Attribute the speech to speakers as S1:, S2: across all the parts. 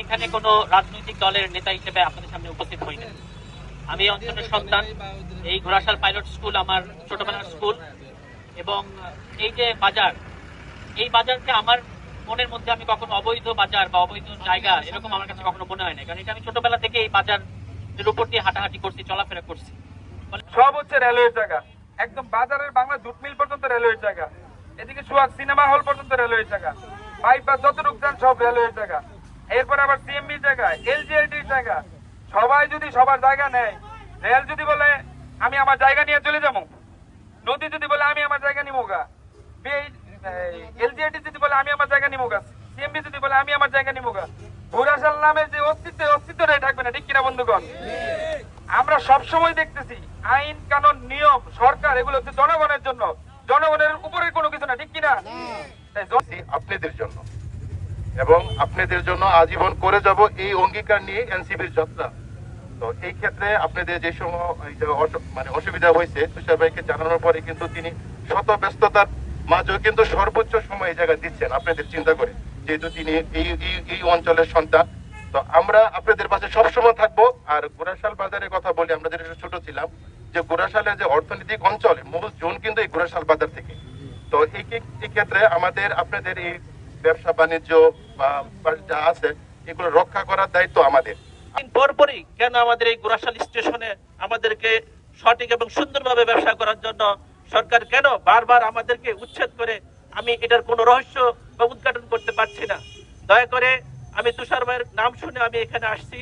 S1: এখানে কোনো রাজনৈতিক দলের নেতা হিসেবে আপনাদের সামনে উপস্থিত হইনি। আমি অঞ্চলের সন্তান। এই ঘোড়াশাল পাইলট স্কুল আমার ছোটবেলার স্কুল, এবং এই যে বাজার, এই বাজারকে আমার মনের মধ্যে আমি কখনো অবৈধ বাজার বা অবৈধ জায়গা এরকম আমার কাছে কখনো মনে হয় না, কারণ এটা আমি ছোটবেলা থেকে এই বাজারের উপর দিয়ে হাঁটাহাঁটি করছি, চলাফেরা করছি।
S2: সব হচ্ছে রেলওয়ের জায়গা, একদম বাজারের বাংলা জুট মিল পর্যন্ত রেলওয়ের জায়গা, এদিকে সোহাগ সিনেমা হল পর্যন্ত রেলওয়ের জায়গা, বাইপাস যতটুক যান সব রেলওয়ের জায়গা, এরপরে আবার সিএমবি জায়গা, এলজিএলডির জায়গা। সবাই যদি সবার জায়গা নেয়, রেল যদি বলে আমি আমার জায়গা নিয়ে চলে যাবো, নদী যদি বলে আমি আমার জায়গা নিবো গা, এলজিএলডি যদি বলে আমি আমার জায়গা নিবো গা, সিএমবি যদি বলে আমি আমার জায়গা নিবো গা, ঘোড়াশাল নামের যে অস্তিত্বটাই থাকবে না, ঠিক কিনা বন্ধুগণ? আমরা সব সময় দেখতেছি আইন কানুন নিয়ম সরকার এগুলো হচ্ছে জনগণের জন্য, জনগণের উপরে কোনো কিছু না, ঠিক কিনা?
S3: আপনাদের জন্য এবং আপনাদের জন্য আজীবন করে যাব এই অঙ্গীকার নিয়ে এনসিপির যাত্রা। তো এই ক্ষেত্রে আপনাদের যে সময় মানে অসুবিধা হয়েছে তুষার ভাইকে জানানোর পরে কিন্তু তিনি শত ব্যস্ততার মাঝেও কিন্তু সর্বোচ্চ সময় এই জায়গায় দিচ্ছেন আপনাদের চিন্তা করে, যেহেতু তিনি এই অঞ্চলের সন্তান। তো আমরা আপনাদের পাশে সবসময় থাকবো। আর ঘোড়াশাল বাজারের কথা বলি, আমরা যেটা ছোট ছিলাম যে ঘোড়াশালের যে অর্থনৈতিক অঞ্চল মূল জোন কিন্তু এই ঘোড়াশাল বাজার থেকে। তো এই ক্ষেত্রে আমাদের আপনাদের এই ব্যবসা বাণিজ্য বা যা আছে এগুলো রক্ষা করার দায়িত্ব আমাদের।
S4: পরপরই কেন আমাদের এই ঘোড়াশাল স্টেশনে আমাদেরকে সঠিক এবং সুন্দরভাবে ব্যবসা করার জন্য সরকার কেন বারবার আমাদেরকে উচ্ছেদ করে, আমি এটার কোনো রহস্য বা উদ্ঘাটন করতে পারছি না। দয়া করে আমি তুষার ভাইয়ের নাম শুনে আমি এখানে আসছি।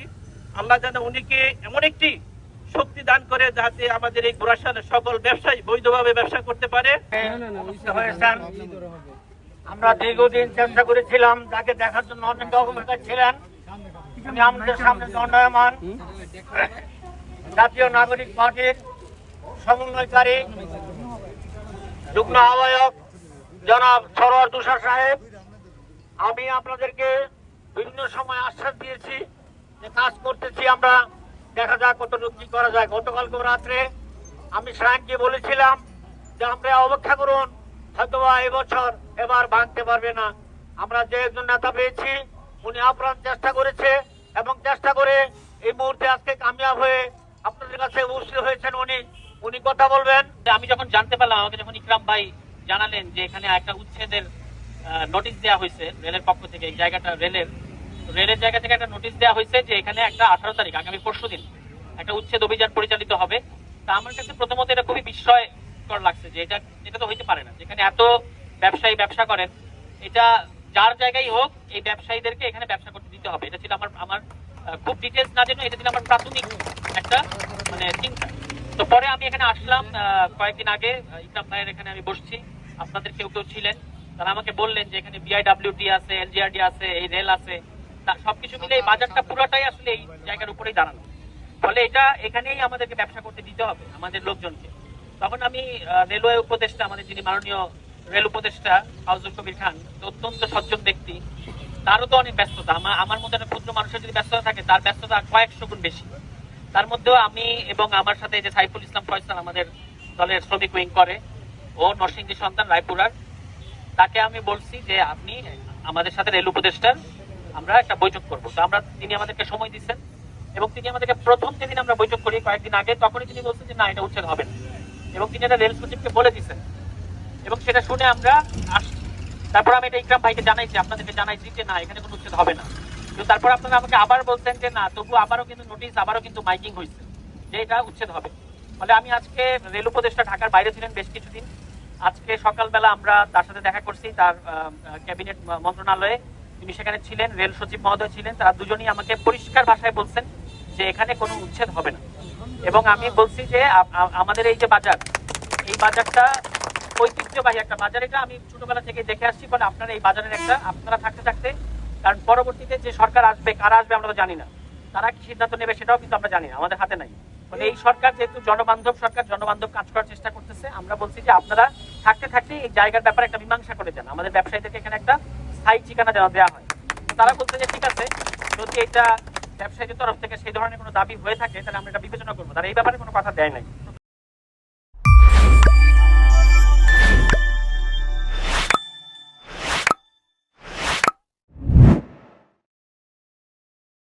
S4: আল্লাহ যেন উনিকে এমন একটি শক্তি দান করে যাতে আমাদের এই ঘোড়াশালের সকল ব্যবসায়ী বৈধভাবে ব্যবসা করতে পারে।
S1: আমরা দীর্ঘদিন চেষ্টা করেছিলাম তাকে দেখার জন্য, অনেক অপেক্ষা ছিলেন। আমি আমাদের সামনে দণ্ডায়মান জাতীয় নাগরিক পার্টির সমন্বয়কারী যুগ্ম আহ্বায়ক জনাব সরোয়ার তুষার সাহেব। আমি আপনাদেরকে বিভিন্ন সময় আশ্বাস দিয়েছি যে কাজ করতেছি আমরা, দেখা যাক কতটুকু কি করা যায়। গতকালকে রাত্রে আমি সাহেবকে বলেছিলাম যে আমরা অপেক্ষা করুন, হয়তোবা এবছর এবার ভাঙতে পারবে না। আমরা যে একজন নেতা পেয়েছি উনি আপ্রাণ চেষ্টা করেছে এবং চেষ্টা করে এই মুহূর্তে আজকে কামিয়াব হয়ে আপনাদের কাছে উপস্থিত হয়েছেন। উনি কথা বলবেন। আমি যখন জানতে পারলাম, আমাকে যখন ইকরাম ভাই জানালেন যে এখানে একটা উচ্ছেদের নোটিশ দেওয়া হয়েছে রেলের পক্ষ থেকে, এই জায়গাটা রেলের জায়গা থেকে একটা নোটিশ দেওয়া হয়েছে যে এখানে একটা 18 তারিখ আগামী পরশুদিন একটা উচ্ছেদ অভিযান পরিচালিত হবে। তা আমার কাছে প্রথমত এটা খুবই বিস্ময়কর লাগছে যে এটা তো হইতে পারে না, যেখানে এত ব্যবসায়ী ব্যবসা করেন, এটা যার জায়গায় হোক এই ব্যবসায়ীদেরকে এখানে ব্যবসা করতে দিতে হবে। এটা ছিল আমার খুব ডিটেলস না জেনে এটা ছিল আমার প্রাথমিক একটা মানে চিন্তা। তো পরে আমি এখানে আসলাম কয়েকদিন আগে, ইকরাম ভাইয়ের এখানে আমি বসছি, আপনাদের কেউ ছিলেন, তারা আমাকে বললেন যে এখানে বিআইডব্লিউটি আছে, এলজিআরডি আছে, এই রেল আছে, সবকিছু মিলে এই বাজারটা পুরোটাই আসলে এই জায়গার উপরেই দাঁড়ানো, ফলে এটা এখানেই আমাদেরকে ব্যবসা করতে দিতে হবে আমাদের লোকজনকে। তখন আমি রেলওয়ে উপদেষ্টা, আমাদের যিনি মাননীয় রেল উপদেষ্টা ফাউজুল কবির খান, অত্যন্ত সজ্জন ব্যক্তি, তারও তো অনেক ব্যস্ততা। আমার মধ্যে একটা ক্ষুদ্র মানুষের যদি ব্যস্ততা থাকে, তার ব্যস্ততা কয়েকশো গুণ বেশি। তার মধ্যেও আমি এবং আমার সাথে যে সাইফুল ইসলাম ফয়সাল আমাদের দলের শ্রমিক উইং করে, ও নরসিংদী সন্তান রায়পুরার, তাকে আমি বলছি যে আপনি আমাদের সাথে রেল উপদেষ্টার আমরা একটা বৈঠক করবো। তো তিনি আমাদেরকে সময় দিচ্ছেন এবং তিনি আমাদেরকে প্রথম যেদিন আমরা বৈঠক করি কয়েকদিন আগে, তখনই তিনি বলছেন যে না, এটা উচ্ছেদ হবে না, এবং তিনি এটা রেল সচিবকে বলে দিচ্ছেন এবং সেটা শুনে আমরা আসছি। তারপর আমি এটা ইকরাম ভাইকে জানাইছি, আপনাদেরকে জানাইছি যে না, এখানে কোনো উচ্ছেদ হবে না। কিন্তু তারপর আপনারা আমাকে আবার বলছেন যে না, তবু আবারও কিন্তু নোটিশ, আবারও কিন্তু মাইকিং হয়েছে যে এটা উচ্ছেদ হবে। ফলে আমি আজকে রেল উপদেষ্টা ঢাকার বাইরে ছিলেন বেশ কিছুদিন, আজকে সকালবেলা আমরা তার সাথে দেখা করছি তার ক্যাবিনেট মন্ত্রণালয়ে, তিনি সেখানে ছিলেন, রেল সচিব মহোদয় ছিলেন, তারা দুজনই আমাকে পরিষ্কার ভাষায় বলছেন যে এখানে কোনো উচ্ছেদ হবে না। এবং আমি বলছি যে আমাদের এই যে বাজার, এই বাজারটা ঐতিহ্যবাহী একটা বাজার, এটা আমি ছোটবেলা থেকে দেখে আসছি। ফলে আপনারা এই বাজারের একটা, আপনারা থাকতে থাকতে, কারণ পরবর্তীতে যে সরকার আসবে, কারা আসবে আমরা তো জানি না, তারা কি সিদ্ধান্ত নেবে সেটাও কিন্তু আমরা জানি না, আমাদের হাতে নাই। ফলে এই সরকার যেহেতু জনবান্ধব সরকার, জনবান্ধব কাজ করার চেষ্টা করতেছে, আমরা বলছি যে আপনারা থাকতে থাকতে এই জায়গার ব্যাপারে একটা মীমাংসা করে যান, আমাদের ব্যবসায়ীদেরকে এখানে একটা স্থায়ী ঠিকানা যেন দেওয়া হয়। তারা বলছে যে ঠিক আছে, যদি এটা ব্যবসায়ীদের তরফ থেকে সেই ধরনের কোনো দাবি হয়ে থাকে তাহলে আমরা এটা বিবেচনা করবো। তারা এই ব্যাপারে কোনো কথা দেয় নাই।